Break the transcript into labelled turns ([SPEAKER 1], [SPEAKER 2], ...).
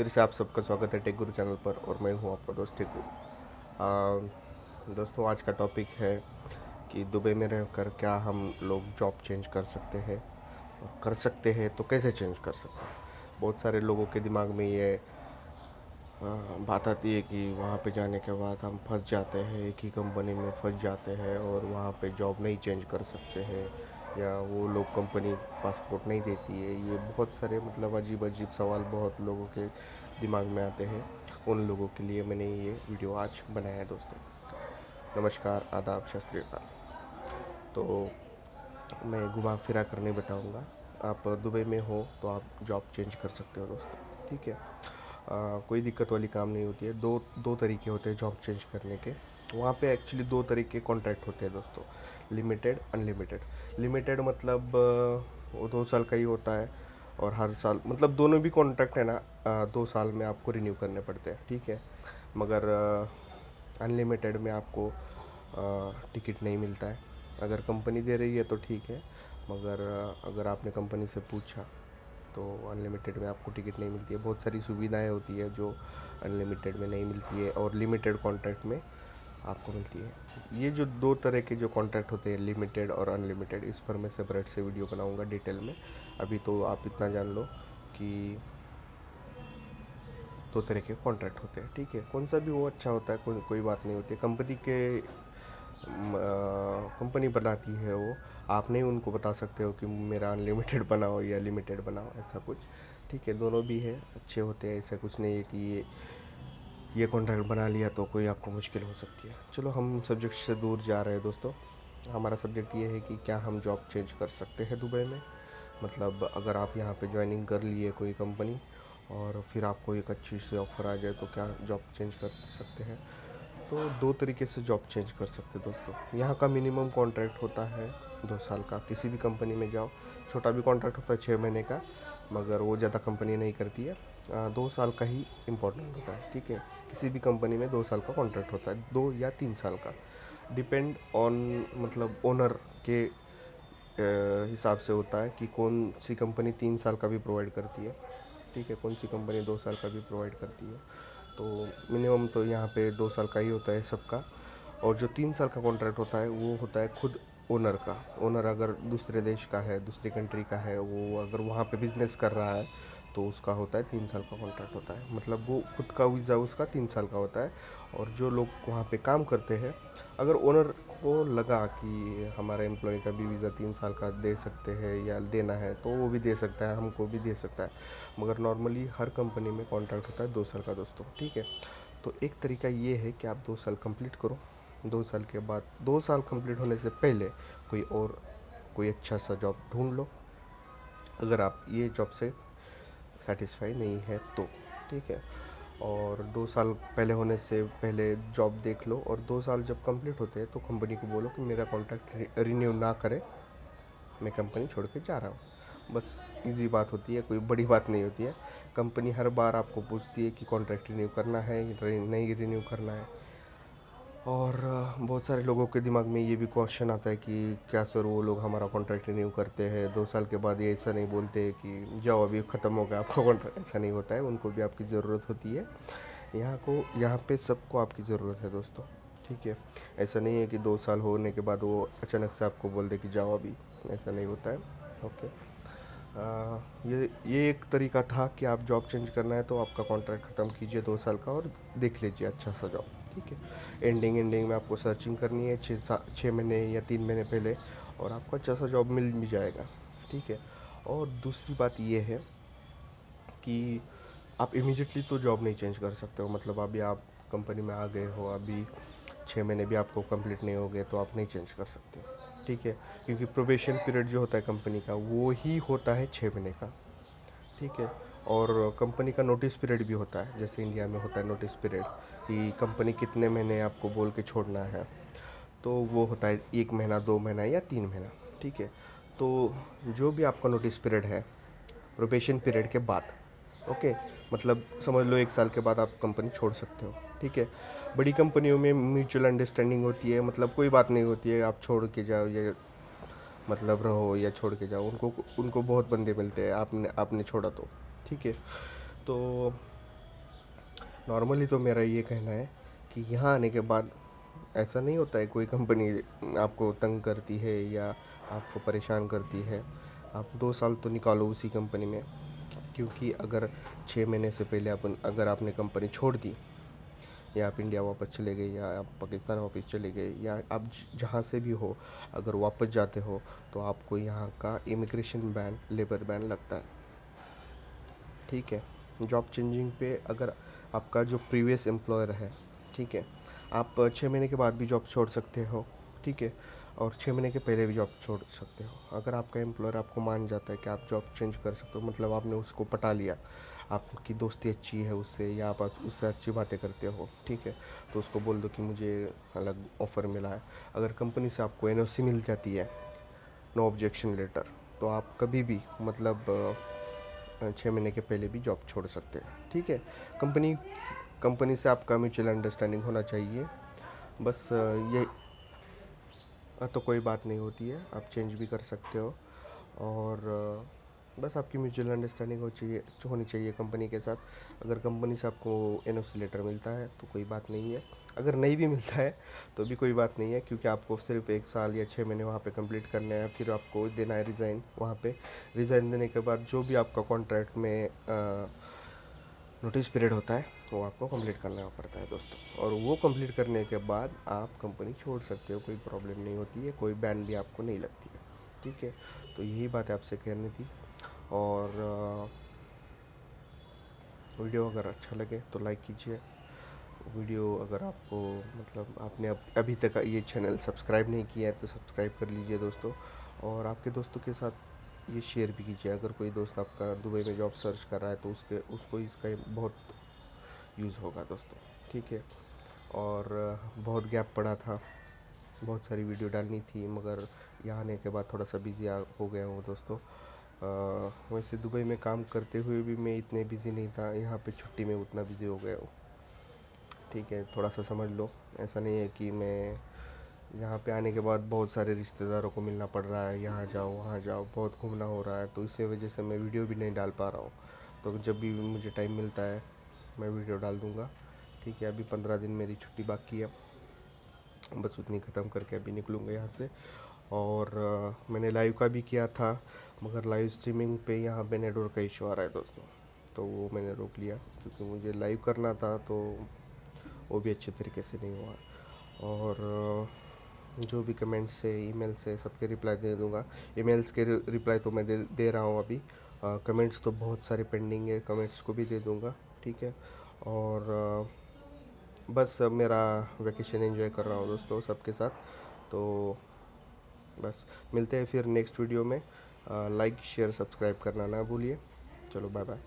[SPEAKER 1] से आप सबका स्वागत है टेक गुरु चैनल पर और मैं हूं आपका दोस्त टेक गुरु। दोस्तों, आज का टॉपिक है कि दुबई में रहकर क्या हम लोग जॉब चेंज कर सकते हैं, और कर सकते हैं तो कैसे चेंज कर सकते हैं। बहुत सारे लोगों के दिमाग में ये बात आती है कि वहाँ पे जाने के बाद हम फंस जाते हैं, एक ही कंपनी में फंस जाते हैं और वहाँ पे जॉब नहीं चेंज कर सकते हैं, या वो लोग कंपनी पासपोर्ट नहीं देती है। ये बहुत सारे मतलब अजीब अजीब सवाल बहुत लोगों के दिमाग में आते हैं। उन लोगों के लिए मैंने ये वीडियो आज बनाया है दोस्तों। नमस्कार, आदाब, सत श्री अकाल। तो मैं घुमा फिरा कर नहीं बताऊँगा। आप दुबई में हो तो आप जॉब चेंज कर सकते हो दोस्तों, ठीक है। कोई दिक्कत वाली काम नहीं होती है। दो दो तरीके होते हैं जॉब चेंज करने के। वहाँ पे एक्चुअली दो तरीके कॉन्ट्रैक्ट होते हैं दोस्तों, लिमिटेड, अनलिमिटेड। लिमिटेड मतलब वो 2 साल का ही होता है, और हर साल मतलब दोनों भी कॉन्ट्रैक्ट है ना, 2 साल में आपको रिन्यू करने पड़ते हैं, ठीक है। मगर अनलिमिटेड में आपको टिकट नहीं मिलता है। अगर कंपनी दे रही है तो ठीक है, मगर अगर आपने कंपनी से पूछा तो अनलिमिटेड में आपको टिकट नहीं मिलती है। बहुत सारी सुविधाएं होती है जो अनलिमिटेड में नहीं मिलती है और लिमिटेड कॉन्ट्रैक्ट में आपको मिलती है। ये जो दो तरह के जो कॉन्ट्रैक्ट होते हैं, लिमिटेड और अनलिमिटेड, इस पर मैं सेपरेट से वीडियो बनाऊंगा डिटेल में। अभी तो आप इतना जान लो कि दो तरह के कॉन्ट्रैक्ट होते हैं, ठीक है। कौन सा भी वो अच्छा होता है, कोई बात नहीं होती है। कंपनी बनाती है वो, आप नहीं उनको बता सकते हो कि मेरा अनलिमिटेड बनाओ या लिमिटेड बनाओ, ऐसा कुछ, ठीक है। दोनों भी है, अच्छे होते हैं। ऐसा कुछ नहीं है कि ये कॉन्ट्रैक्ट बना लिया तो कोई आपको मुश्किल हो सकती है। चलो, हम सब्जेक्ट से दूर जा रहे हैं दोस्तों। हमारा सब्जेक्ट ये है कि क्या हम जॉब चेंज कर सकते हैं दुबई में। मतलब अगर आप यहाँ पे ज्वाइनिंग कर लिए कोई कंपनी और फिर आपको एक अच्छी सी ऑफ़र आ जाए तो क्या जॉब चेंज कर सकते हैं। तो दो तरीके से जॉब चेंज कर सकते हैं दोस्तों। यहाँ का मिनिमम कॉन्ट्रैक्ट होता है 2 साल का। किसी भी कंपनी में जाओ, छोटा भी कॉन्ट्रैक्ट होता है 6 महीने का, मगर वो ज़्यादा कंपनी नहीं करती है। 2 साल का ही इम्पोर्टेंट होता है, ठीक है। किसी भी कंपनी में 2 साल का कॉन्ट्रैक्ट होता है, 2 या 3 साल का, डिपेंड ऑन मतलब ओनर के हिसाब से होता है कि कौन सी कंपनी 3 साल का भी प्रोवाइड करती है, ठीक है, कौन सी कंपनी 2 साल का भी प्रोवाइड करती है। तो मिनिमम तो यहाँ पे 2 साल का ही होता है सबका। और जो 3 साल का कॉन्ट्रैक्ट होता है वो होता है खुद ओनर का। ओनर अगर दूसरे देश का है, दूसरी कंट्री का है, वो अगर वहाँ पे बिजनेस कर रहा है तो उसका होता है 3 साल का कॉन्ट्रैक्ट होता है। मतलब वो खुद का वीज़ा उसका 3 साल का होता है। और जो लोग वहाँ पे काम करते हैं, अगर ओनर को लगा कि हमारे एम्प्लॉय का भी वीज़ा 3 साल का दे सकते हैं या देना है तो वो भी दे सकता है, हमको भी दे सकता है। मगर नॉर्मली हर कंपनी में कॉन्ट्रैक्ट होता है 2 साल का दोस्तों, ठीक है। तो एक तरीका ये है कि आप 2 साल कंप्लीट करो। 2 साल के बाद, 2 साल कंप्लीट होने से पहले कोई अच्छा सा जॉब ढूंढ लो, अगर आप ये जॉब से सेटिस्फाई नहीं है तो, ठीक है। और 2 साल पहले होने से पहले जॉब देख लो, और 2 साल जब कंप्लीट होते हैं तो कंपनी को बोलो कि मेरा कॉन्ट्रैक्ट रिन्यू ना करे, मैं कंपनी छोड़ के जा रहा हूँ। बस इजी बात होती है, कोई बड़ी बात नहीं होती है। कंपनी हर बार आपको पूछती है कि कॉन्ट्रैक्ट रिन्यू करना है, नहीं रिन्यू करना है। और बहुत सारे लोगों के दिमाग में ये भी क्वेश्चन आता है कि क्या सर वो लोग हमारा कॉन्ट्रैक्ट रिन्यू करते हैं 2 साल के बाद, ये ऐसा नहीं बोलते कि जाओ अभी ख़त्म हो गया आपका कॉन्ट्रैक्ट। ऐसा नहीं होता है, उनको भी आपकी ज़रूरत होती है। यहाँ पे सबको आपकी ज़रूरत है दोस्तों, ठीक है। ऐसा नहीं है कि 2 साल होने के बाद वो अचानक से आपको बोल दे कि जाओ अभी, ऐसा नहीं होता है, ओके। ये एक तरीका था कि आप जॉब चेंज करना है तो आपका कॉन्ट्रैक्ट ख़त्म कीजिए 2 साल का और देख लीजिए अच्छा सा जॉब, ठीक है। एंडिंग में आपको सर्चिंग करनी है 6 महीने या 3 महीने पहले, और आपको अच्छा सा जॉब मिल भी जाएगा, ठीक है। और दूसरी बात ये है कि आप इमीडिएटली तो जॉब नहीं चेंज कर सकते हो। मतलब अभी आप कंपनी में आ गए हो, अभी 6 महीने भी आपको कंप्लीट नहीं हो गए तो आप नहीं चेंज कर सकते, ठीक है। क्योंकि प्रोबेशन पीरियड जो होता है कंपनी का वो ही होता है 6 महीने का, ठीक है। और कंपनी का नोटिस पीरियड भी होता है, जैसे इंडिया में होता है नोटिस पीरियड कि कंपनी कितने महीने आपको बोल के छोड़ना है। तो वो होता है 1 महीना, 2 महीना या 3 महीना, ठीक है। तो जो भी आपका नोटिस पीरियड है प्रोबेशन पीरियड के बाद, ओके, मतलब समझ लो 1 साल के बाद आप कंपनी छोड़ सकते हो, ठीक है। बड़ी कंपनियों में म्यूचुअल अंडरस्टैंडिंग होती है, मतलब कोई बात नहीं होती है, आप छोड़ के जाओ या मतलब रहो या छोड़ के जाओ, उनको उनको बहुत बंदे मिलते हैं, आपने आपने छोड़ा तो, ठीक है। तो नॉर्मली तो मेरा ये कहना है कि यहाँ आने के बाद ऐसा नहीं होता है कोई कंपनी आपको तंग करती है या आपको परेशान करती है। आप 2 साल तो निकालो उसी कंपनी में, क्योंकि अगर 6 महीने से पहले अपन अगर आपने कंपनी छोड़ दी, या आप इंडिया वापस चले गए, या आप पाकिस्तान वापस चले गए, या आप जहाँ से भी हो अगर वापस जाते हो, तो आपको यहाँ का इमिग्रेशन बैन, लेबर बैन लगता है। ठीक है। जॉब चेंजिंग पे अगर आपका जो प्रीवियस एम्प्लॉयर है, ठीक है, आप 6 महीने के बाद भी जॉब छोड़ सकते हो। ठीक है। और 6 महीने के पहले भी जॉब छोड़ सकते हो। अगर आपका एम्प्लॉयर आपको मान जाता है कि आप जॉब चेंज कर सकते हो, मतलब आपने उसको पटा लिया, आपकी दोस्ती अच्छी है उससे, या आप उससे अच्छी बातें करते हो, ठीक है, तो उसको बोल दो कि मुझे अलग ऑफ़र मिला है। अगर कंपनी से आपको एनओसी मिल जाती है, नो ऑब्जेक्शन लेटर, तो आप कभी भी मतलब 6 महीने के पहले भी जॉब छोड़ सकते हैं। ठीक है। कंपनी कंपनी से आपका म्यूचुअल अंडरस्टैंडिंग होना चाहिए। बस ये तो कोई बात नहीं होती है, आप चेंज भी कर सकते हो। और बस आपकी म्यूचुअल अंडरस्टैंडिंग होनी चाहिए कंपनी के साथ। अगर कंपनी से आपको एनओसी लेटर मिलता है तो कोई बात नहीं है, अगर नहीं भी मिलता है तो भी कोई बात नहीं है, क्योंकि आपको सिर्फ 1 साल या 6 महीने वहाँ पे कंप्लीट करने हैं, फिर आपको देना है रिज़ाइन। वहाँ पे रिज़ाइन देने के बाद जो भी आपका कॉन्ट्रैक्ट में नोटिस पीरियड होता है वो आपको कंप्लीट करना पड़ता है दोस्तों। और वो कंप्लीट करने के बाद आप कंपनी छोड़ सकते हो, कोई प्रॉब्लम नहीं होती है, कोई बैन भी आपको नहीं लगती है। ठीक है। तो यही बात आपसे कहनी थी। और वीडियो अगर अच्छा लगे तो लाइक कीजिए। वीडियो अगर आपको मतलब आपने अभी तक ये चैनल सब्सक्राइब नहीं किया है तो सब्सक्राइब कर लीजिए दोस्तों। और आपके दोस्तों के साथ ये शेयर भी कीजिए। अगर कोई दोस्त आपका दुबई में जॉब सर्च कर रहा है तो उसको इसका बहुत यूज़ होगा दोस्तों। ठीक है। और बहुत गैप पड़ा था, बहुत सारी वीडियो डालनी थी, मगर यहाँ आने के बाद थोड़ा सा बिज़ी हो गया हूँ दोस्तों। वैसे दुबई में काम करते हुए भी मैं इतने बिज़ी नहीं था, यहाँ पे छुट्टी में उतना बिज़ी हो गया हूँ। ठीक है। थोड़ा सा समझ लो, ऐसा नहीं है कि मैं यहाँ पे आने के बाद बहुत सारे रिश्तेदारों को मिलना पड़ रहा है, यहाँ जाओ वहाँ जाओ, बहुत घूमना हो रहा है, तो इसी वजह से मैं वीडियो भी नहीं डाल पा रहा हूँ। तो जब भी मुझे टाइम मिलता है मैं वीडियो डाल दूँगा। ठीक है। अभी 15 दिन मेरी छुट्टी बाकी है, बस उतनी ख़त्म करके अभी निकलूँगा यहाँ से। और मैंने लाइव का भी किया था, मगर लाइव स्ट्रीमिंग पे यहाँ पे नेटवर्क का इशू आ रहा है दोस्तों, तो वो मैंने रोक लिया, क्योंकि मुझे लाइव करना था तो वो भी अच्छे तरीके से नहीं हुआ। और जो भी कमेंट्स है, ईमेल से, सबके रिप्लाई दे दूँगा। ईमेल्स के रिप्लाई तो मैं दे रहा हूँ अभी। कमेंट्स तो बहुत सारे पेंडिंग है, कमेंट्स को भी दे दूँगा। ठीक है। और बस अब मेरा वैकेशन एंजॉय कर रहा हूँ दोस्तों सबके साथ। तो बस मिलते हैं फिर नेक्स्ट वीडियो में। लाइक शेयर सब्सक्राइब करना ना भूलिए। चलो बाय बाय।